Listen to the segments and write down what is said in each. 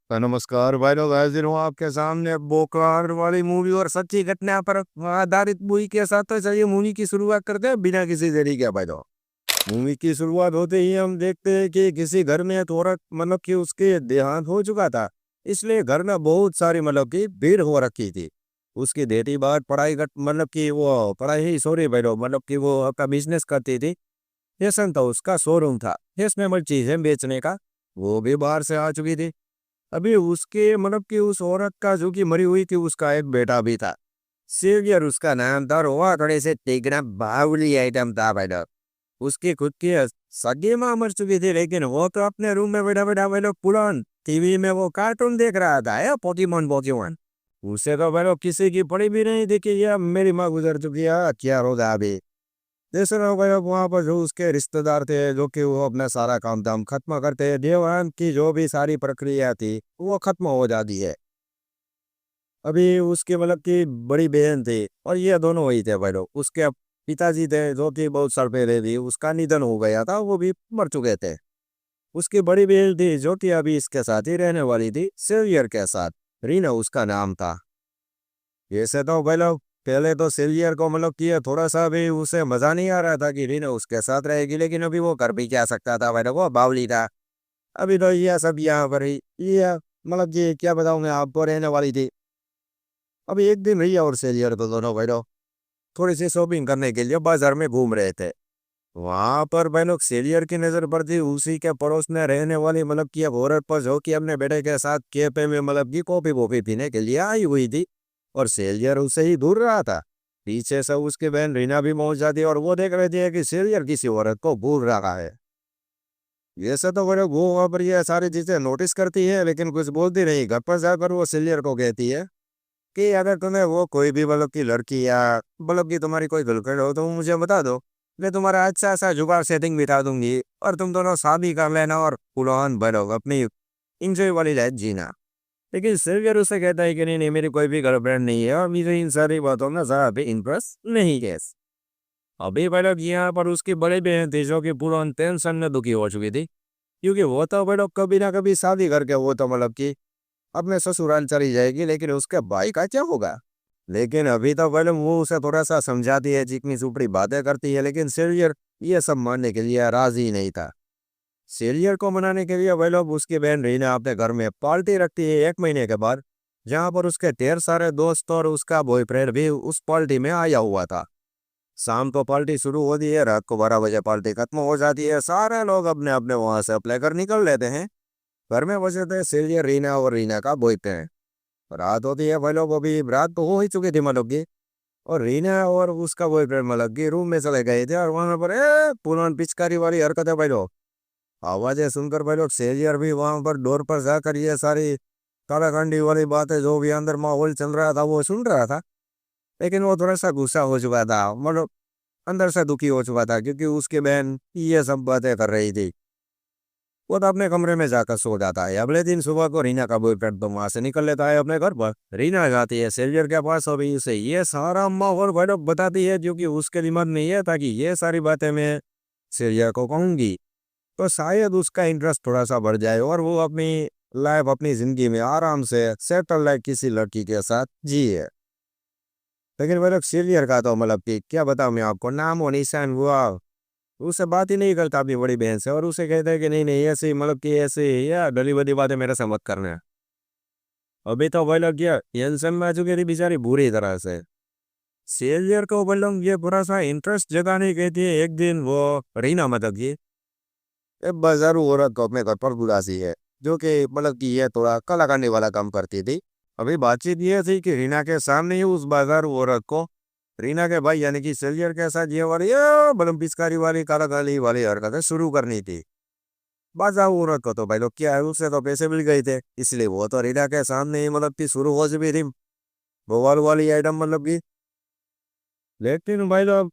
नमस्कार भाई लोग, हाजिर हूँ आपके सामने बोकार वाली मूवी और सच्ची घटना पर आधारित मूवी के साथ। तो चलिए मूवी की शुरुआत करते हैं बिना किसी देरी के भाई लोग। मूवी की शुरुआत होते ही हम देखते हैं कि किसी घर में एक औरत मतलब कि उसके देहांत हो चुका था। इसलिए घर में बहुत सारी मतलब कि भीड़ हो रखी थी। उसकी बेटी बात पढ़ाई कर मतलब कि वो पढ़ाई सॉरी भाई लोग, मतलब कि वो अपना बिजनेस करती थी। फैशन था, उसका शोरूम था फैशनेबल चीजें बेचने का। वो भी बाहर से आ चुकी थी। अभी उसके मतलब कि उस औरत का जो कि मरी हुई थी, उसका एक बेटा भी था। सेवियर उसका नाम था। रोआ थोड़े से टेकना बावली आइटम था भाई लोग। उसकी खुद की सगी माँ मर चुकी थी, लेकिन वो तो अपने रूम में बैठा बैठा भाई लोग पुरान टीवी में वो कार्टून देख रहा था है पोकेमोन पोकेमोन। उसे तो भाई लोग किसी की पड़ी भी नहीं थी कि यार मेरी माँ गुजर चुकी है, क्या होगा अभी। जैसे ना भाई लोग वहाँ पर जो उसके रिश्तेदार थे, जो कि वो अपना सारा काम धाम खत्म करते हैं, देवान की जो भी सारी प्रक्रिया थी वो खत्म हो जाती है। अभी उसके मतलब की बड़ी बहन थी और ये दोनों वही थे भाई लोग। उसके पिताजी थे जो कि बहुत साल पहले थी उसका निधन हो गया था, वो भी मर चुके थे। उसकी बड़ी बहन थी जो कि अभी इसके साथ ही रहने वाली थी, सेवियर के साथ। रीना उसका नाम था। ऐसे तो भाई लोग पहले तो सेवियर को मतलब कि थोड़ा सा भी उसे मजा नहीं आ रहा था कि रीना उसके साथ रहेगी, लेकिन अभी वो कर भी क्या सकता था भाई लोग, वो बावली था। अभी तो यह सब यहाँ पर ही ये मतलब कि क्या बताऊं मैं आपको, रहने वाली थी। अभी एक दिन रही और सेलियर तो दोनों भाई लोग थोड़ी सी शॉपिंग करने के लिए बाजार में घूम रहे थे। वहां पर भाई लोग सेलियर की नजर पड़ती उसी के पड़ोस में रहने वाली मतलब कि एक औरत पर, जो कि अपने बेटे के साथ कैफे में मतलब की कॉफी वॉफी पीने के लिए आई हुई थी। और सेलियर उसे ही दूर रहा था। पीछे से उसकी बहन रीना भी पहुंच जाती है और वो देख रही थी कि सेलियर किसी औरत को भूल रहा है। वैसे तो वो वहां पर ये सारी चीजें नोटिस करती है, लेकिन कुछ बोलती नहीं। घर पर जाकर वो सेलियर को कहती है कि अगर तुम्हें वो कोई भी मतलब की लड़की या मतलब की तुम्हारी कोई गर्लफ्रेंड हो तो मुझे बता दो। मैं तुम्हारा अच्छा सा जुगाड़ सेटिंग बिठा दूंगी और तुम दोनों शादी कर लेना और पुरान बनो अपनी इंजॉय वाली लाइफ जीना। लेकिन सिल्वियर उसे कहता है कि नहीं नहीं, मेरी कोई भी गर्लफ्रेंड नहीं है और मुझे इन सारी बातों में ज्यादा भी इंटरेस्ट नहीं है। अभी भाई लोग यहाँ पर उसकी बड़ी बहन थी जो कि पुरान टेंशन में दुखी हो चुकी थी। क्योंकि वो तो भाई लोग कभी ना कभी शादी करके वो तो मतलब कि अपने ससुराल चली जाएगी, लेकिन उसके भाई का क्या होगा। लेकिन अभी तो पहले वो उसे थोड़ा सा समझाती है, चिकनी चुपड़ी बातें करती है, लेकिन सेलियर ये सब मानने के लिए राजी नहीं था। सेलियर को मनाने के लिए वह लोग उसकी बहन रीना अपने घर में पार्टी रखती है एक महीने के बाद। जहां पर उसके ढेर सारे दोस्त और उसका बॉयफ्रेंड भी उस पार्टी में आया हुआ था। शाम को पार्टी शुरू होती है, रात को 12 बजे पार्टी खत्म हो जाती है। सारे लोग अपने अपने वहां से अप्लाई कर निकल लेते हैं। घर में बचे थे सेलियर, रीना और रीना का बॉयफ्रेंड। रात होती है भाई लोग, अभी रात तो हो ही चुकी थी मतलब की। और रीना और उसका बॉयफ्रेंड मतलब की रूम में चले गए थे और वहां पर पुरान पिचकारी वाली हरकत है भाई लोग। आवाजें सुनकर भाई लोग सेलियर भी वहां पर डोर पर जाकर ये सारी कालाकांडी वाली बातें जो भी अंदर माहौल चल रहा था वो सुन रहा था। लेकिन वो थोड़ा सा गुस्सा हो चुका था, मतलब अंदर से दुखी हो चुका था, क्योंकि उसकी बहन ये सब बातें कर रही थी। वो तो अपने कमरे में जाकर सो जाता है। अगले दिन सुबह को रीना का बॉयफ्रेंड तो वहां से निकल लेता है अपने घर पर। रीना जाती है सेलियर के पास, अभी उसे ये सारा माहौल भाई लोग बताती है, क्योंकि उसके दिमाग में ये था कि ये सारी बातें मैं सेलियर को कहूंगी तो शायद उसका इंटरेस्ट थोड़ा सा बढ़ जाए और वो अपनी लाइफ अपनी जिंदगी में आराम से सेटल लाइफ किसी लड़की के साथ जिए। लेकिन वो लोग सीरियर का तो मतलब कि क्या बताऊं मैं आपको, नाम और निशान हुआ उससे बात ही नहीं करता अपनी बड़ी बहन से। और उसे कहता है कि नहीं नहीं ऐसे मतलब कि ऐसे या डली बदी बातें मेरे से मत करना। अभी तो वही लग गया टेंशन में आ चुकी थी बेचारी बुरी तरह से। सेलियर को बोलूं ये बुरा सा इंटरेस्ट जगाने के लिए एक दिन वो रीना मतलब की एक बाजारू औरत को अपने घर पर बुलाती है, जो कि मतलब कि ये थोड़ा कला करने वाला काम करती थी। अभी बातचीत ये थी कि रीना के सामने ही उस बाजारू औरत को रीना के भाई यानी कि सेलियर के साथ ये वाली बलम पिचकारी वाली कालाकाली वाली हरकतें शुरू करनी थी। बाजारू औरत को तो भाई लोग क्या है, उससे तो पैसे मिल गए थे, इसलिए वो तो रीना के सामने ही मतलब कि शुरू हो चुकी थी बवाल वाली आइटम मतलब की। लेकिन भाई लोग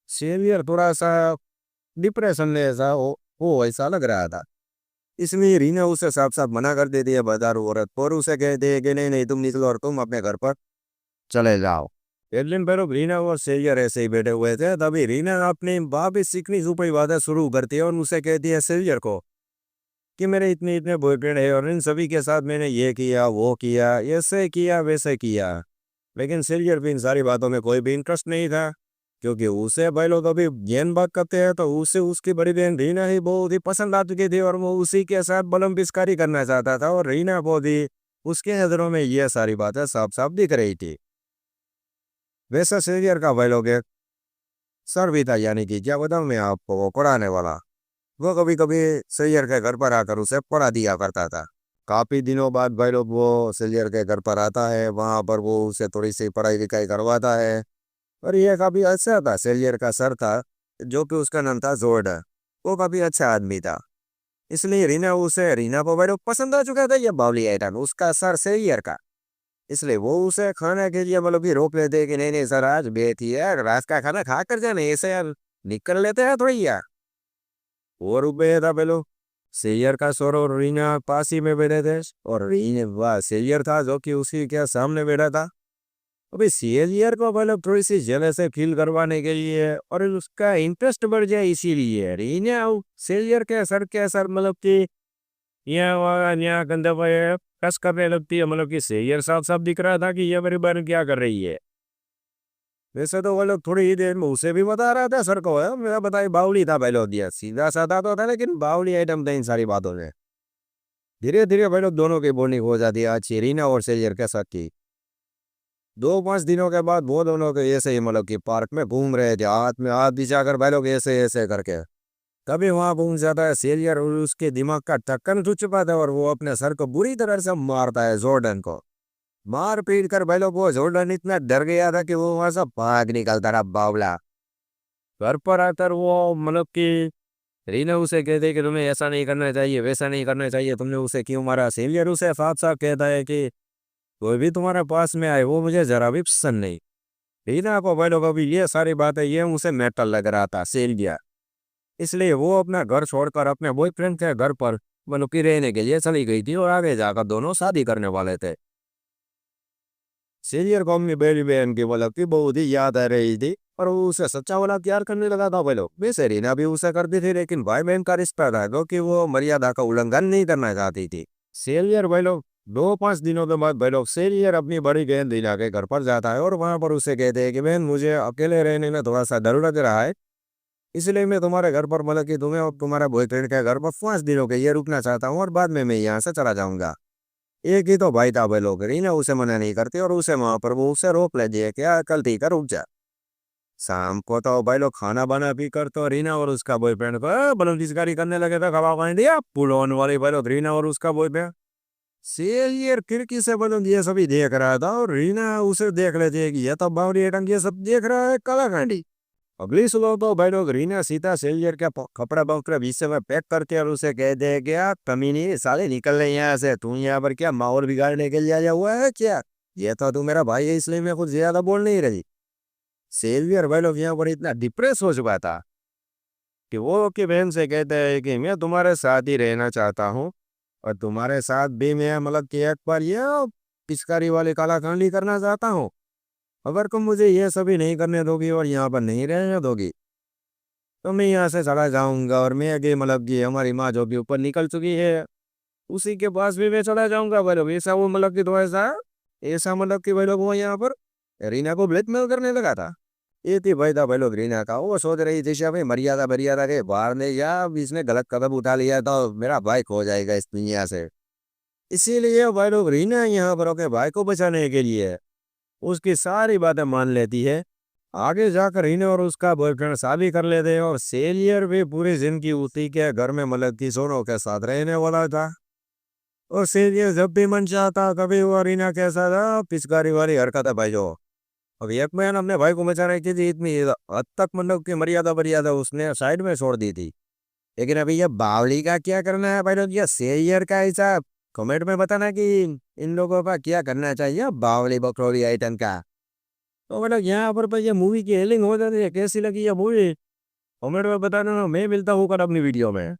सेलियर थोड़ा सा डिप्रेशन में ऐसा हो ऐसा लग रहा था। इसलिए रीना उसे साफ साफ मना कर देती है बाजार औरत को, और उसे कहते हैं कि नहीं नहीं तुम निकलो और तुम अपने घर पर चले जाओ। एक दिन पहले रीना और सेवियर ऐसे ही बैठे हुए थे, तभी रीना अपनी वापिस सीखनी सुपड़ी बातें शुरू करती है और उसे कहती है सेवियर को कि मेरे इतने इतने बॉयफ्रेंड है और इन सभी के साथ मैंने ये किया वो किया ऐसे किया वैसे किया। लेकिन सिल्वियर भी इन सारी बातों में कोई भी इंटरेस्ट नहीं था, क्योंकि उसे भाई लोग अभी गेंद बात करते हैं तो उसे उसकी बड़ी बहन रीना ही बहुत ही पसंद आ चुकी थी और वो उसी के साथ बलम पिचकारी करना चाहता था और रीना बहुत ही उसके नज़रों में ये सारी बातें साफ साफ दिख रही थी। वैसा सिल्वियर का भाई लोग एक सर भी था, यानी कि क्या बताऊँ मैं आपको, वो पढ़ाने वाला। वो कभी कभी सैयर के घर पर आकर उसे पढ़ा दिया करता था। काफ़ी दिनों बाद भाई लोग वो सैयर के घर पर आता है, वहाँ पर वो उसे थोड़ी सी पढ़ाई लिखाई करवाता है। और ये काफ़ी अच्छा था, सैयर का सर था जो कि उसका नाम था जोर्डन। वो काफ़ी अच्छा आदमी था, इसलिए रीना को भाई लोग पसंद आ चुका था ये बावली आइटन उसका सर सैयर का। इसलिए वो उसे खाने के लिए मतलब कि रोक लेते कि नहीं नहीं सर आज बेटी है, रात का खाना खा कर जाने ऐसे यार, निकल लेते हैं थोड़ी यार। और रुपये था पेलो शेयर का स्वर और रीना पास ही में बैठे थे। और रीने वाह शेयर था जो कि उसी के सामने बैठा था। अभी शेयर को मतलब थोड़ी सी जले से फील करवाने के लिए और उसका इंटरेस्ट बढ़ जाए इसीलिए रीना शेयर के सर मतलब कि यहाँ वहाँ यहाँ कंधे पे कस करने लगती है, मतलब कि शेयर साफ साफ दिख रहा था कि ये मेरी बहन क्या कर रही है। वैसे तो वो लोग थोड़ी ही देर में उसे भी बता रहा था सर को, है मेरा बताइए बावली था पहले दिया सीधा साधा तो था लेकिन बावली आइटम था इन सारी बातों में। धीरे धीरे भाई लोग दोनों की बॉन्डिंग हो जाती है आज रीना और शेयर के साथ की। 2-5 दिनों के बाद वो दोनों के ऐसे ही मतलब कि पार्क में घूम रहे थे, हाथ में हाथ बिछाकर भाई लोग ऐसे ऐसे करके। तभी वहां पहुंच जाता है शेरियर और उसके दिमाग का ढक्कन टूट चुका था और वो अपने सर को बुरी तरह से मारता है जॉर्डन को। मार पीट कर भाई लोग वो जॉर्डन इतना डर गया था कि वो वहां से भाग निकलता रहा बावला। घर पर आकर वो मतलब कि रीना उसे कहते कि तुम्हें ऐसा नहीं करना चाहिए वैसा नहीं करना चाहिए, तुमने उसे क्यों मारा। शेरियर उसे साफ साफ कहता है कि कोई भी तुम्हारे पास में आए वो मुझे जरा भी पसंद नहीं। रीना को भाई लोग अभी ये सारी बातें ये उसे मेटल लग रहा था शेरियर। इसलिए वो अपना घर छोड़कर अपने बॉयफ्रेंड के घर पर मतलब कि रहने के लिए चली गई थी और आगे जाकर दोनों शादी करने वाले थे। सीनियर कॉम में बेरी बहन की मतलब की बहुत ही याद आ रही थी और वो उसे सच्चा वाला प्यार करने लगा था। बोलो वैसे रीना भी उसे करती थी लेकिन भाई बहन का रिश्ता था क्योंकि वो मर्यादा का उल्लंघन नहीं करना चाहती थी। सेलियर भाई लोग 2-5 दिनों के बाद भाई लोग सेलियर अपनी बड़ी बहन रीना के घर पर जाता है और वहां पर उसे कहते हैं कि बहन मुझे अकेले रहने में थोड़ा सा डर लग रहा है, इसलिए मैं तुम्हारे घर पर मतलब कि तुम्हें और तुम्हारा बॉयफ्रेंड के घर पर 5 दिनों के लिए रुकना चाहता हूँ और बाद में मैं यहाँ से चला जाऊंगा। एक ही तो भाई था भाई लोग, रीना उसे मना नहीं करती और उसे वहां पर वो उसे रोक लेती है क्या कल ठीक है रुक जा। शाम को तो भाई लोग खाना बना पी कर तो रीना और उसका बॉयफ्रेंड को बलूचिस्कारी करने लगे थे, खबा पानी दिया पुलोन वाली भाई लोग रीना और उसका बॉयफ्रेंड सेलियर खिड़की से बलून ये सभी देख रहा था और रीना उसे देख लेती है कि ये तो बावरी एटंग ये सब देख रहा है काला कांडी। अगली सुबह तो भाई लोग रीना सीता सेलियर का कपड़ा बकरा बीच में पैक करके और उसे कह दे क्या कमीनी साले निकल रहे यहाँ से, तू यहाँ पर क्या माहौल बिगाड़ने के लिए आया हुआ है क्या, ये तो तू मेरा भाई है इसलिए मैं कुछ ज्यादा बोल नहीं रही। सेलियर भाई लोग यहाँ पर इतना डिप्रेस हो चुका था कि वो की बहन से कहते हैं कि मैं तुम्हारे साथ ही रहना चाहता हूँ और तुम्हारे साथ भी मैं मतलब कि एक बार ये पिचकारी वाली कालाकांडी करना चाहता हूँ। अगर तुम मुझे ये सभी नहीं करने दोगी और यहाँ पर नहीं रहने दोगी तो मैं यहाँ से चला जाऊंगा और मैं आगे मतलब कि हमारी माँ जो भी ऊपर निकल चुकी है उसी के पास भी मैं चला जाऊंगा। भाई लोग ऐसा वो मतलब कि तो ऐसा ऐसा मतलब कि भाई लोग वो यहाँ पर रीना को ब्लैकमेल करने लगा था। ये थी भाई था भाई लोग रीना का, वो सोच रही थी भाई मर्यादा मर्यादा के बाहर ने या इसने गलत कदम उठा लिया तो मेरा भाई खो जाएगा इस दुनिया से। इसीलिए भाई लोग रीना यहाँ पर अपने भाई को बचाने के लिए उसकी सारी बातें मान लेती है। आगे जाकर रीना और उसका बॉयफ्रेंड शादी कर लेते हैं और सेलियर भी पूरी जिंदगी उसी के घर में मतलब कि सोनों के साथ रहने वाला था। और सेलियर जब भी मन चाहता कभी वो रीना कैसा था पिचकारी वाली हरकत है भाई जो। अब एक मैन अपने भाई को बचाने की थी इतनी हद तक मतलब की मर्यादा मर्यादा उसने साइड में छोड़ दी थी। लेकिन अभी ये बावली का क्या करना है भाई लोग, ये सेलियर का हिसाब कमेंट में बताना कि इन लोगों का क्या करना चाहिए बावली बकरौली आइटन का। तो मतलब यहाँ पर ये मूवी की हेलिंग हो जाती है, कैसी लगी ये मूवी कमेंट में बताना। मैं मिलता हूँ कल अपनी वीडियो में।